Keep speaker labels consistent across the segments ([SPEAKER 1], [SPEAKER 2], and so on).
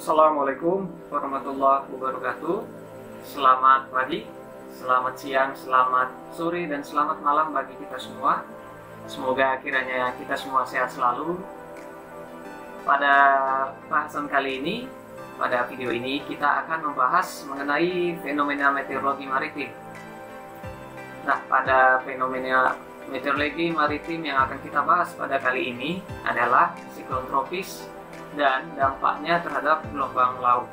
[SPEAKER 1] Assalamualaikum warahmatullahi wabarakatuh. Selamat pagi, selamat siang, selamat sore, dan selamat malam bagi kita semua. Semoga kiranya kita semua sehat selalu. Pada bahasan kali ini, pada video ini kita akan membahas mengenai fenomena meteorologi maritim. Nah, pada fenomena meteorologi maritim yang akan kita bahas pada kali ini adalah siklon tropis dan dampaknya terhadap gelombang laut.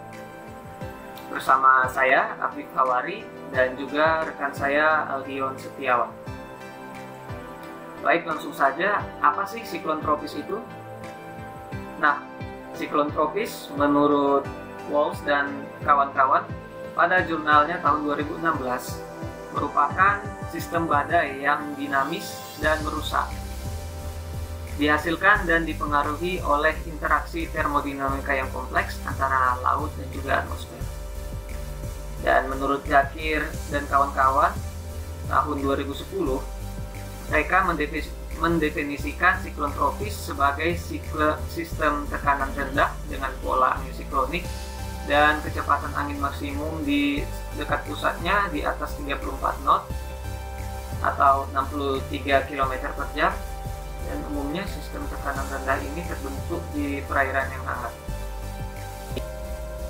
[SPEAKER 1] Bersama saya, Afif Hawari, dan juga rekan saya, Aldion Setiawan. Baik, langsung saja, apa sih siklon tropis itu? Nah, siklon tropis menurut Walsh dan kawan-kawan pada jurnalnya tahun 2016 merupakan sistem badai yang dinamis dan merusak, dihasilkan dan dipengaruhi oleh interaksi termodinamika yang kompleks antara laut dan juga atmosfer. Dan menurut Zakir dan kawan-kawan, tahun 2010, mereka mendefinisikan siklon tropis sebagai sistem tekanan rendah dengan pola angin siklonik dan kecepatan angin maksimum di dekat pusatnya di atas 34 knot atau 63 km per jam. Dan umumnya sistem tekanan rendah ini terbentuk di perairan yang hangat.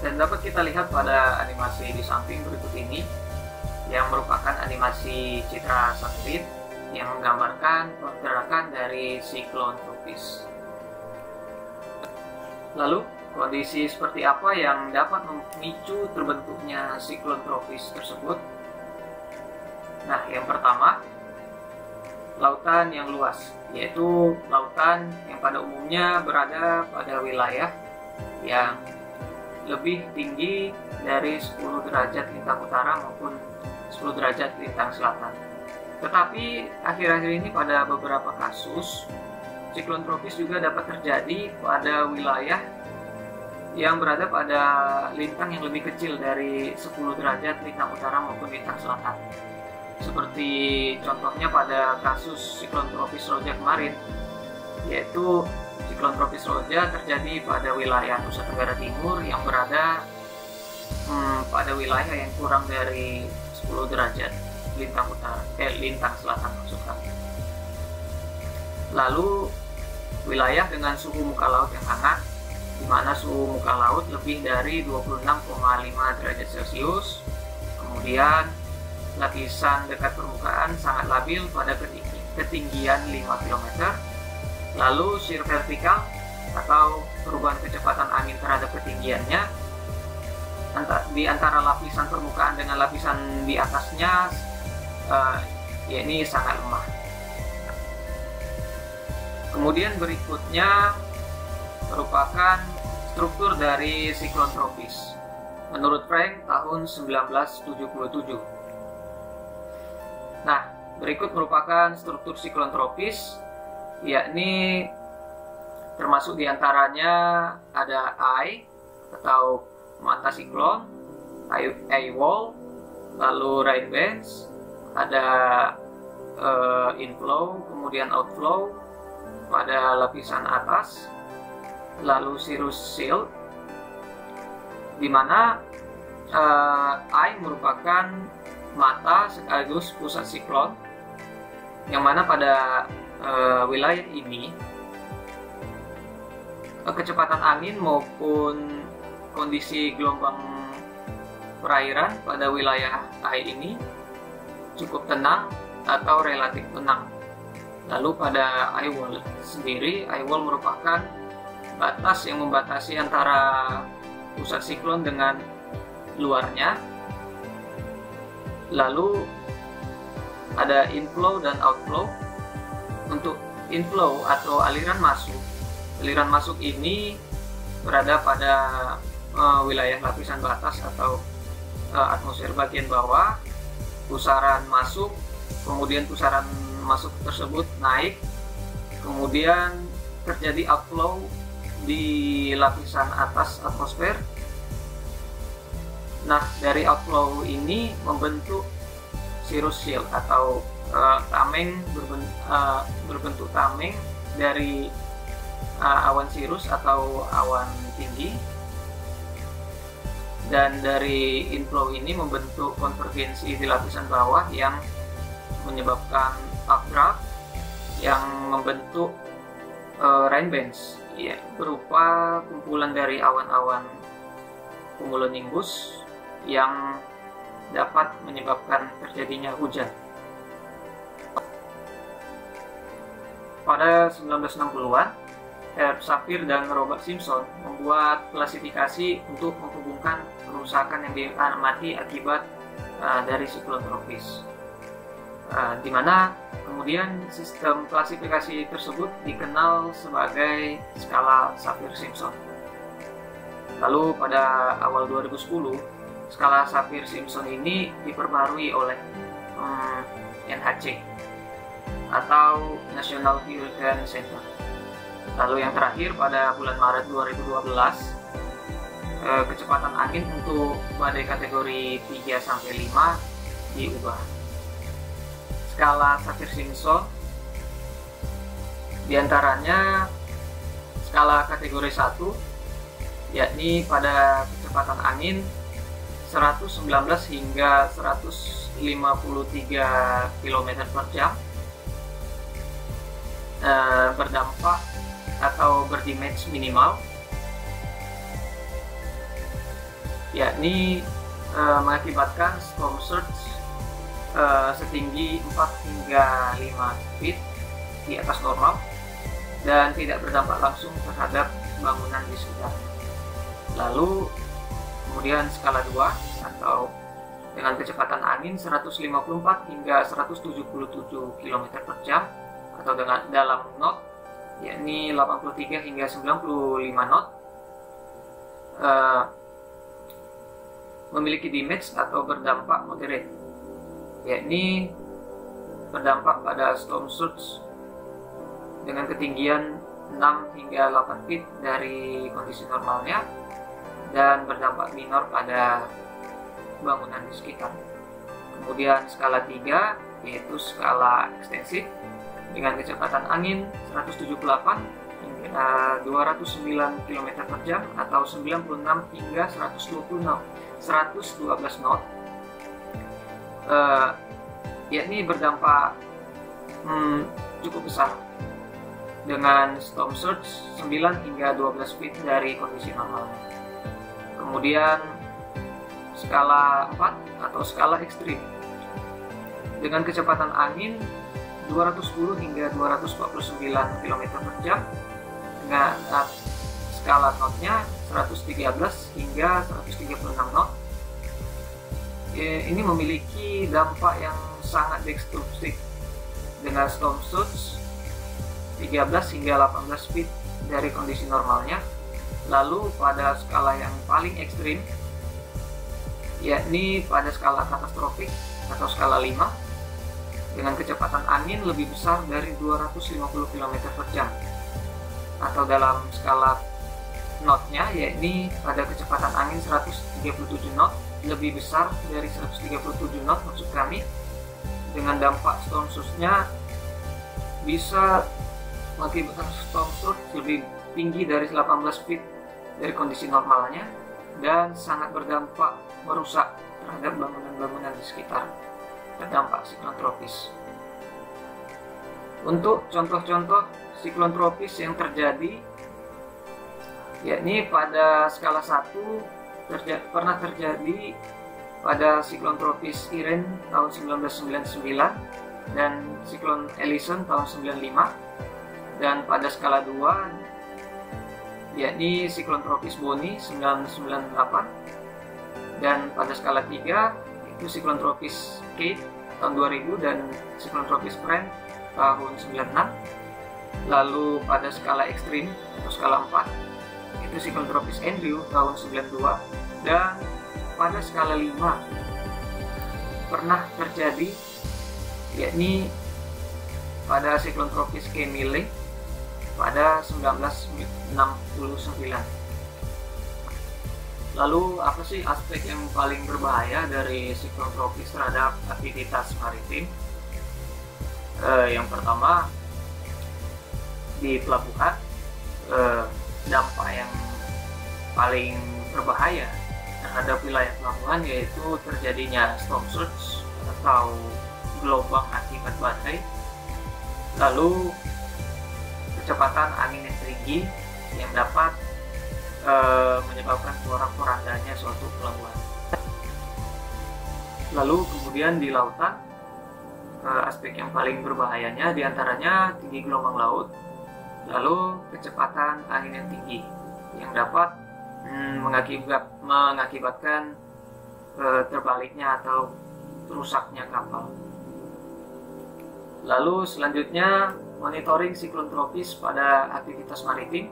[SPEAKER 1] Dan dapat kita lihat pada animasi di samping berikut ini, yang merupakan animasi citra satelit yang menggambarkan pergerakan dari siklon tropis. Lalu, kondisi seperti apa yang dapat memicu terbentuknya siklon tropis tersebut? Nah, yang pertama, lautan yang luas, yaitu lautan yang pada umumnya berada pada wilayah yang lebih tinggi dari 10 derajat lintang utara maupun 10 derajat lintang selatan. Tetapi akhir-akhir ini pada beberapa kasus, siklon tropis juga dapat terjadi pada wilayah yang berada pada lintang yang lebih kecil dari 10 derajat lintang utara maupun lintang selatan. Seperti contohnya pada kasus siklon tropis Roja kemarin, yaitu siklon tropis Roja terjadi pada wilayah Nusa Tenggara Timur yang berada pada wilayah yang kurang dari 10 derajat lintang selatan maksud kami. Lalu wilayah dengan suhu muka laut yang hangat, di mana suhu muka laut lebih dari 26,5 derajat Celcius. Kemudian lapisan dekat permukaan sangat labil pada ketinggian 5 km. Lalu shear vertikal atau perubahan kecepatan angin terhadap ketinggiannya di antara lapisan permukaan dengan lapisan di atasnya ya ini sangat lemah. Kemudian berikutnya merupakan struktur dari siklon tropis. Menurut Frank tahun 1977. Nah, berikut merupakan struktur siklon tropis, yakni termasuk diantaranya ada eye atau mata siklon, eye wall, lalu rain bands, ada inflow, kemudian outflow pada lapisan atas, lalu cirrus shield, di mana eye merupakan mata sekaligus pusat siklon, yang mana pada wilayah ini kecepatan angin maupun kondisi gelombang perairan pada wilayah eye ini cukup tenang atau relatif tenang. Lalu pada eye wall sendiri, eye wall merupakan batas yang membatasi antara pusat siklon dengan luarnya. Lalu ada inflow dan outflow. Untuk inflow atau aliran masuk ini berada pada wilayah lapisan batas atau atmosfer bagian bawah. Pusaran masuk, kemudian pusaran masuk tersebut naik, kemudian terjadi outflow di lapisan atas atmosfer. Nah, dari outflow ini membentuk cirrus shield atau tameng berbentuk tameng dari awan cirrus atau awan tinggi. dan dari inflow ini membentuk konvergensi di lapisan bawah yang menyebabkan updraft yang membentuk rain bands, ya, berupa kumpulan dari awan-awan cumulonimbus yang dapat menyebabkan terjadinya hujan. Pada 1960-an, Herb Sapir dan Robert Simpson membuat klasifikasi untuk menghubungkan kerusakan yang diamati akibat dari siklon tropis, di mana kemudian sistem klasifikasi tersebut dikenal sebagai skala Sapir-Simpson. Lalu pada awal 2010, skala Sapir-Simpson ini diperbarui oleh NHC atau National Hurricane Center. Lalu yang terakhir pada bulan Maret 2012, kecepatan angin untuk badai kategori 3-5 diubah. Skala Sapir-Simpson diantaranya skala kategori 1, yakni pada kecepatan angin 119 hingga 153 km per jam, berdampak atau berdamage minimal, yakni mengakibatkan storm surge setinggi 4 hingga 5 feet di atas normal dan tidak berdampak langsung terhadap bangunan di sekitar. Lalu kemudian skala 2 atau dengan kecepatan angin 154 hingga 177 km per jam atau dengan dalam knot, yakni 83 hingga 95 knot, memiliki damage atau berdampak moderate, yakni berdampak pada storm surge dengan ketinggian 6 hingga 8 feet dari kondisi normalnya dan berdampak minor pada bangunan di sekitar. Kemudian skala 3 yaitu skala ekstensif dengan kecepatan angin 178 hingga 209 km per jam atau 96 hingga 112 knot, yakni berdampak cukup besar dengan storm surge 9 hingga 12 feet dari kondisi normalnya. Kemudian skala 4 atau skala ekstrim dengan kecepatan angin 210 hingga 249 km per jam dengan skala knotnya 113 hingga 136 knot. Ini memiliki dampak yang sangat destruktif dengan storm surge 13 hingga 18 feet dari kondisi normalnya. Lalu pada skala yang paling ekstrim, yakni pada skala katastrofik atau skala 5 dengan kecepatan angin lebih besar dari 250 km per jam atau dalam skala knotnya, yakni pada kecepatan angin 137 knot lebih besar dari 137 knot maksud kami, dengan dampak storm surge-nya bisa mengakibatkan storm surge lebih tinggi dari 18 feet dari kondisi normalnya dan sangat berdampak merusak terhadap bangunan-bangunan di sekitar terdampak siklon tropis. Untuk contoh-contoh siklon tropis yang terjadi, yakni pada skala 1 pernah terjadi pada siklon tropis Irene tahun 1999 dan siklon Ellison tahun 95, dan pada skala 2 yakni siklon tropis Bonnie 1998, dan pada skala 3 itu siklon tropis Kate tahun 2000 dan siklon tropis Fran tahun 96. Lalu pada skala ekstrim atau skala 4 itu siklon tropis Andrew tahun 92, dan pada skala 5 pernah terjadi yakni pada siklon tropis Camille pada 1969. Lalu apa sih aspek yang paling berbahaya dari siklon tropis terhadap aktivitas maritim? Yang pertama, di pelabuhan dampak yang paling berbahaya terhadap wilayah pelabuhan, yaitu terjadinya storm surge atau gelombang akibat badai, lalu kecepatan angin yang tinggi yang dapat menyebabkan porak-porandanya suatu pelabuhan. Lalu kemudian di lautan, aspek yang paling berbahayanya diantaranya tinggi gelombang laut, lalu kecepatan angin yang tinggi yang dapat mengakibatkan terbaliknya atau rusaknya kapal. Lalu selanjutnya monitoring siklon tropis pada aktivitas maritim.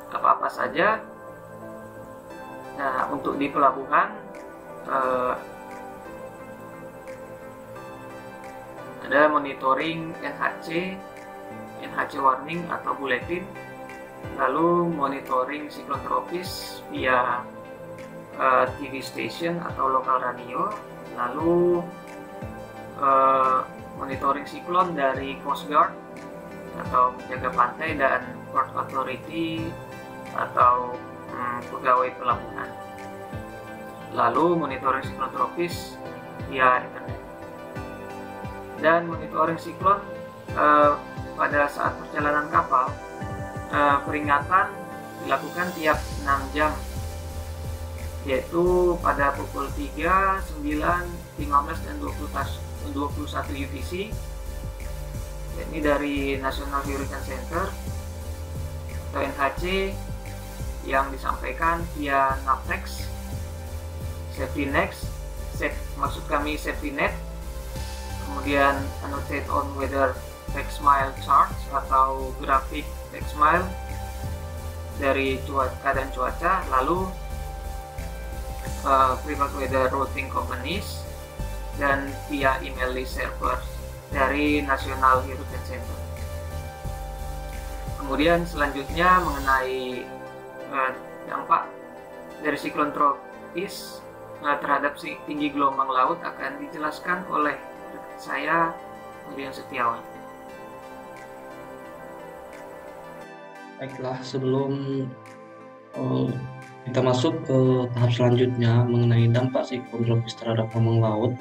[SPEAKER 1] Apa-apa saja. Nah, untuk di pelabuhan ada monitoring NHC warning atau bulletin, lalu monitoring siklon tropis via TV station atau lokal radio, lalu monitoring siklon dari Coast Guard atau penjaga pantai dan Port Authority atau pegawai pelabuhan, lalu monitoring siklon tropis via internet. Dan monitoring siklon pada saat perjalanan kapal, peringatan dilakukan tiap 6 jam, yaitu pada pukul 3, 9, 15, dan 21 UTC. Ini dari National Hurricane Center atau NHC yang disampaikan via NAVTEX, Safety Net, kemudian annotate on weather text mile charts atau grafik text mile dari keadaan cuaca, lalu private weather routing companies, dan via email list server dari National Hurricane Center. Kemudian selanjutnya mengenai dampak dari siklon tropis terhadap tinggi gelombang laut akan dijelaskan oleh saya, Dian Setiawan.
[SPEAKER 2] Baiklah, sebelum kita masuk ke tahap selanjutnya mengenai dampak siklon tropis terhadap gelombang laut,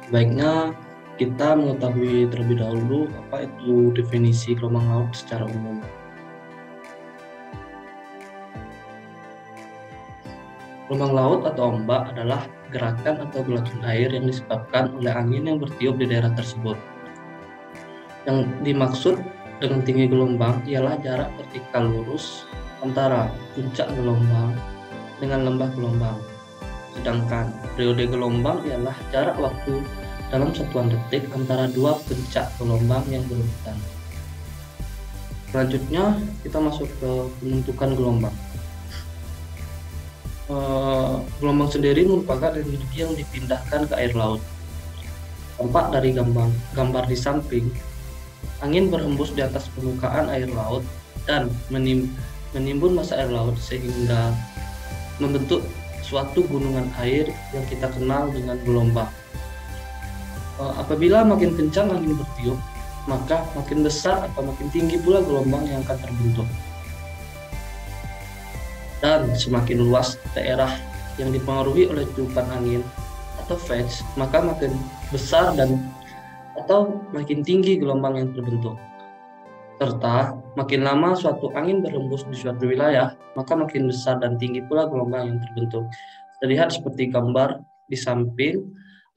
[SPEAKER 2] baiknya kita mengetahui terlebih dahulu apa itu definisi gelombang laut secara umum. Gelombang laut atau ombak adalah gerakan atau gelagat air yang disebabkan oleh angin yang bertiup di daerah tersebut. Yang dimaksud dengan tinggi gelombang ialah jarak vertikal lurus antara puncak gelombang dengan lembah gelombang. Sedangkan periode gelombang ialah jarak waktu dalam satuan detik antara dua puncak gelombang yang berurutan. Selanjutnya kita masuk ke pembentukan gelombang. Gelombang sendiri merupakan energi yang dipindahkan ke air laut. Tampak dari gambar di samping, angin berhembus di atas permukaan air laut dan menimbun massa air laut sehingga membentuk suatu gunungan air yang kita kenal dengan gelombang. Apabila makin kencang angin bertiup, maka makin besar atau makin tinggi pula gelombang yang akan terbentuk. Dan semakin luas daerah yang dipengaruhi oleh tiupan angin atau fetch, maka makin besar atau makin tinggi gelombang yang terbentuk. Serta makin lama suatu angin berhembus di suatu wilayah, maka makin besar dan tinggi pula gelombang yang terbentuk. Terlihat seperti gambar di samping,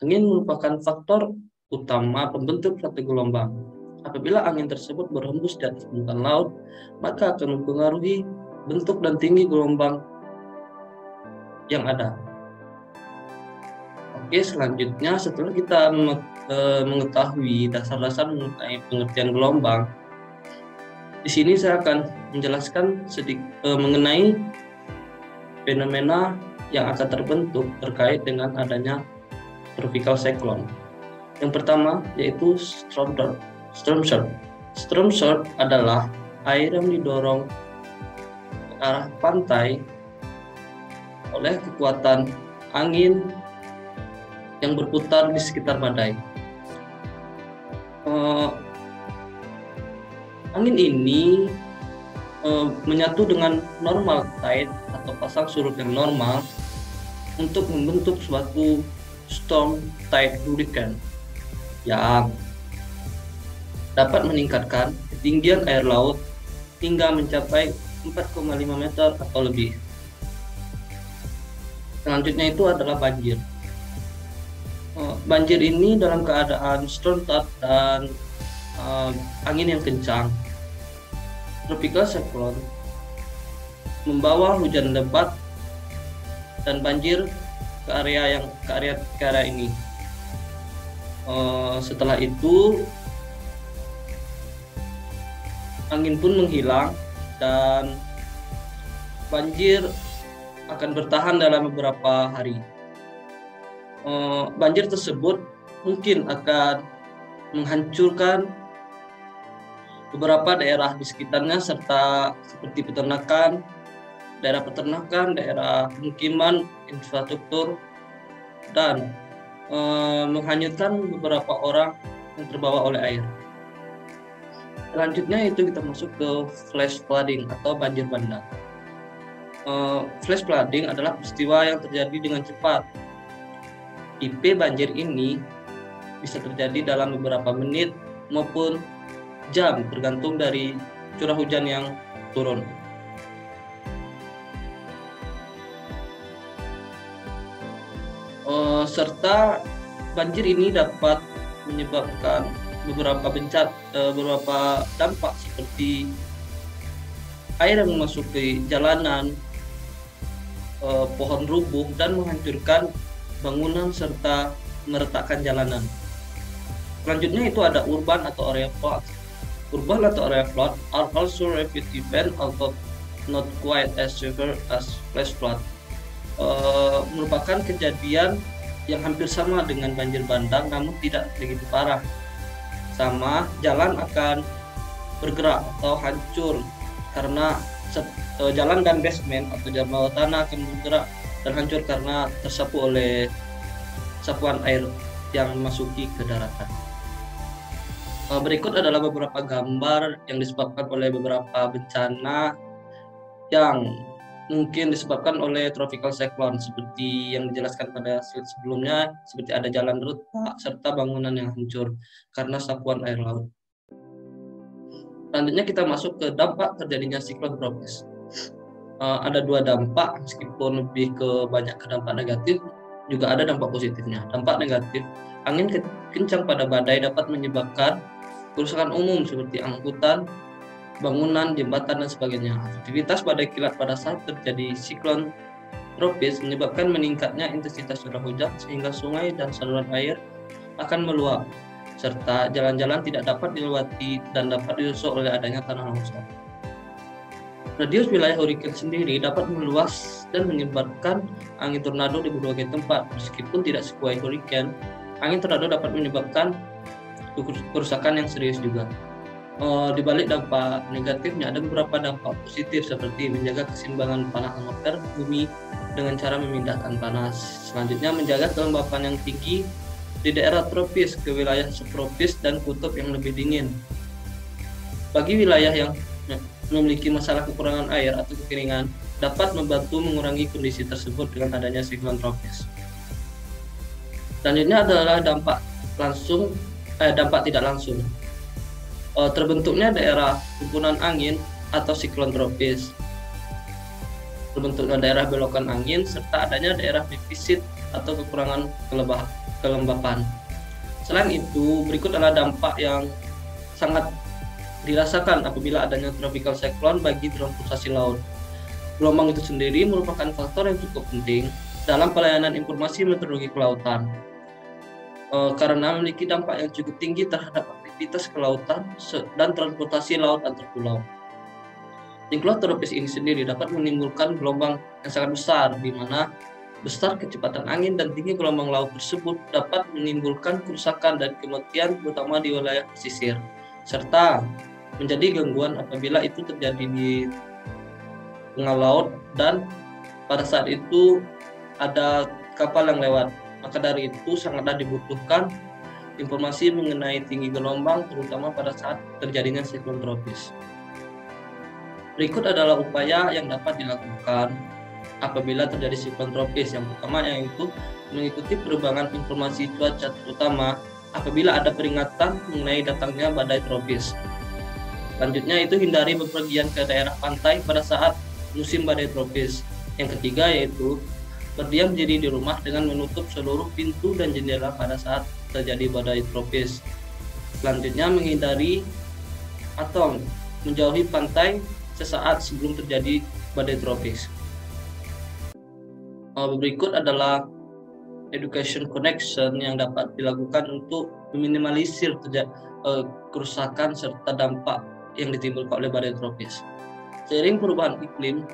[SPEAKER 2] angin merupakan faktor utama pembentuk suatu gelombang. Apabila angin tersebut berhembus di atas permukaan laut, maka akan mempengaruhi bentuk dan tinggi gelombang yang ada. Oke, selanjutnya setelah kita mengetahui dasar-dasar mengenai pengertian gelombang, di sini saya akan menjelaskan sedikit mengenai fenomena yang akan terbentuk terkait dengan adanya tropical cyclone. Yang pertama yaitu storm surge. Storm surge adalah air yang didorong ke arah pantai oleh kekuatan angin yang berputar di sekitar badai. Angin ini menyatu dengan normal tide atau pasang surut yang normal untuk membentuk suatu storm tide hurricane yang dapat meningkatkan ketinggian air laut hingga mencapai 4,5 meter atau lebih. Selanjutnya itu adalah banjir. Banjir ini dalam keadaan storm tide dan angin yang kencang. Tropical cyclone membawa hujan lebat dan banjir ke area ini. Setelah itu angin pun menghilang dan banjir akan bertahan dalam beberapa hari. Banjir tersebut mungkin akan menghancurkan beberapa daerah di sekitarnya serta seperti daerah peternakan, daerah pemukiman, infrastruktur, dan menghanyutkan beberapa orang yang terbawa oleh air. Selanjutnya itu kita masuk ke flash flooding atau banjir bandang. Flash flooding adalah peristiwa yang terjadi dengan cepat. IP banjir ini bisa terjadi dalam beberapa menit maupun jam tergantung dari curah hujan yang turun. Serta banjir ini dapat menyebabkan beberapa dampak seperti air yang masuk ke jalanan, pohon rubuh dan menghancurkan bangunan serta meretakkan jalanan. Selanjutnya itu ada urban atau area flood. Urban atau area flood are also repeat event although not quite as severe as flash flood. Merupakan kejadian yang hampir sama dengan banjir bandang namun tidak begitu parah. Sama, jalan akan bergerak atau hancur karena jalan dan basement atau jalan bawah tanah akan bergerak dan hancur karena tersapu oleh sapuan air yang memasuki ke daratan. Berikut adalah beberapa gambar yang disebabkan oleh beberapa bencana yang mungkin disebabkan oleh tropical cyclone seperti yang dijelaskan pada slide sebelumnya, seperti ada jalan retak serta bangunan yang hancur karena sapuan air laut. Selanjutnya kita masuk ke dampak terjadinya siklon tropis. Ada dua dampak, meskipun lebih ke banyak ke dampak negatif, juga ada dampak positifnya. Dampak negatif, angin kencang pada badai dapat menyebabkan kerusakan umum seperti angkutan, bangunan, jembatan, dan sebagainya. Aktivitas badai kilat pada saat terjadi siklon tropis menyebabkan meningkatnya intensitas curah hujan sehingga sungai dan saluran air akan meluap, serta jalan-jalan tidak dapat dilewati dan dapat disusuk oleh adanya tanah longsor. Radius wilayah hurricane sendiri dapat meluas dan menyebabkan angin tornado di berbagai tempat. Meskipun tidak sekuat hurricane, angin tornado dapat menyebabkan kerusakan yang serius juga. Di balik dampak negatifnya ada beberapa dampak positif seperti menjaga keseimbangan panas atmosfer bumi dengan cara memindahkan panas. Selanjutnya menjaga kelembapan yang tinggi di daerah tropis ke wilayah subtropis dan kutub yang lebih dingin. Bagi wilayah yang memiliki masalah kekurangan air atau kekeringan dapat membantu mengurangi kondisi tersebut dengan adanya siklon tropis. Selanjutnya adalah dampak tidak langsung. Terbentuknya daerah himpunan angin atau siklon tropis. Terbentuknya daerah belokan angin serta adanya daerah defisit atau kekurangan kelembapan. Selain itu, berikut adalah dampak yang sangat dirasakan apabila adanya tropical cyclone bagi transportasi laut. Gelombang itu sendiri merupakan faktor yang cukup penting dalam pelayanan informasi meteorologi kelautan. Karena memiliki dampak yang cukup tinggi terhadap aktivitas kelautan dan transportasi laut antar pulau. Siklon tropis ini sendiri dapat menimbulkan gelombang yang sangat besar, di mana besar kecepatan angin dan tinggi gelombang laut tersebut dapat menimbulkan kerusakan dan kematian terutama di wilayah pesisir, serta menjadi gangguan apabila itu terjadi di tengah laut dan pada saat itu ada kapal yang lewat. Maka dari itu sangatlah dibutuhkan informasi mengenai tinggi gelombang terutama pada saat terjadinya siklon tropis. Berikut adalah upaya yang dapat dilakukan apabila terjadi siklon tropis. Yang pertama yaitu mengikuti perubahan informasi cuaca, terutama apabila ada peringatan mengenai datangnya badai tropis. Selanjutnya itu hindari bepergian ke daerah pantai pada saat musim badai tropis. Yang ketiga yaitu berdiam diri di rumah dengan menutup seluruh pintu dan jendela pada saat terjadi badai tropis. Selanjutnya menghindari atau menjauhi pantai sesaat sebelum terjadi badai tropis. Berikut adalah education connection yang dapat dilakukan untuk meminimalisir kerusakan serta dampak yang ditimbulkan oleh badai tropis. Seiring perubahan iklim,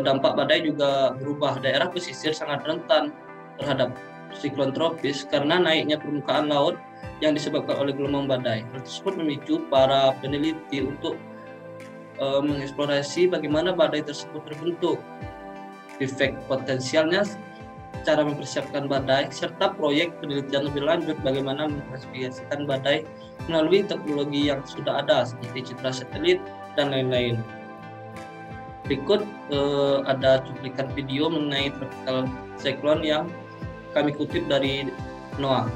[SPEAKER 2] dampak badai juga berubah. Daerah pesisir sangat rentan terhadap siklon tropis karena naiknya permukaan laut yang disebabkan oleh gelombang badai. Hal tersebut memicu para peneliti untuk mengeksplorasi bagaimana badai tersebut terbentuk, efek potensialnya, cara mempersiapkan badai, serta proyek penelitian lebih lanjut bagaimana mengklasifikasikan badai melalui teknologi yang sudah ada seperti citra satelit dan lain-lain. Berikut ada cuplikan video mengenai tropical cyclone yang kami kutip dari NOAA.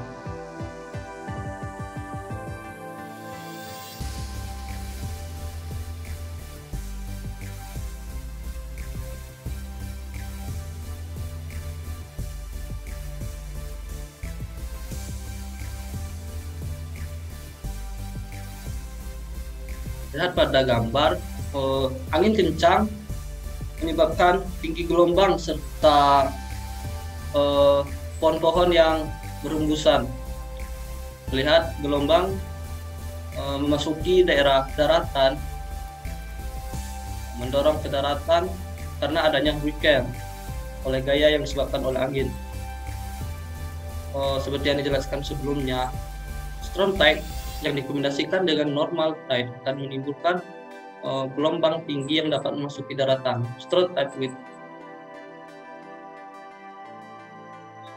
[SPEAKER 2] Lihat pada gambar, angin kencang menyebabkan tinggi gelombang serta pohon-pohon yang berhembusan. Lihat gelombang memasuki daerah daratan, mendorong ke daratan karena adanya hurricane oleh gaya yang disebabkan oleh angin. Seperti yang dijelaskan sebelumnya, storm tide yang dikombinasikan dengan normal tide akan menimbulkan gelombang tinggi yang dapat memasuki daratan. Storm tide with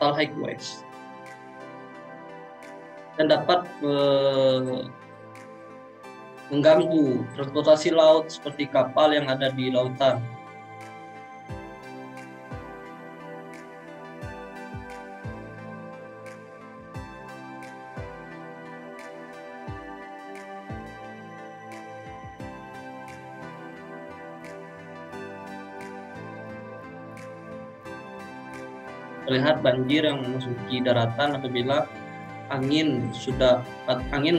[SPEAKER 2] total high waves dan dapat mengganggu transportasi laut seperti kapal yang ada di lautan. Terlihat banjir yang memasuki daratan apabila angin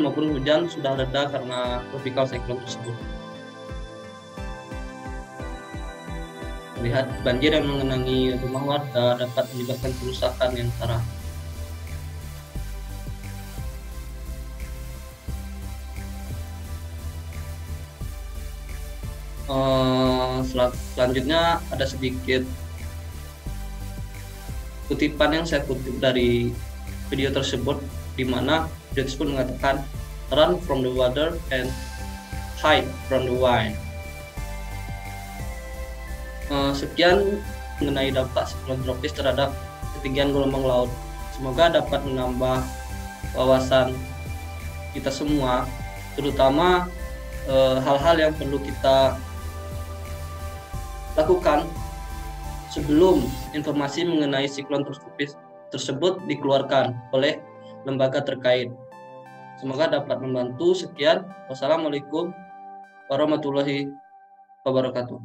[SPEAKER 2] maupun hujan sudah reda karena tropical cyclone tersebut. Terlihat banjir yang mengenangi rumah warga dapat menyebabkan kerusakan yang parah. Selanjutnya ada sedikit kutipan yang saya kutip dari video tersebut, di mana video tersebut mengatakan run from the water and hide from the wind. Sekian mengenai dampak siklon tropis terhadap ketinggian gelombang laut. Semoga dapat menambah wawasan kita semua, terutama hal-hal yang perlu kita lakukan sebelum informasi mengenai siklon tropis tersebut dikeluarkan oleh lembaga terkait. Semoga dapat membantu. Sekian. Wassalamualaikum warahmatullahi wabarakatuh.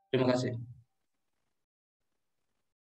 [SPEAKER 2] Terima kasih.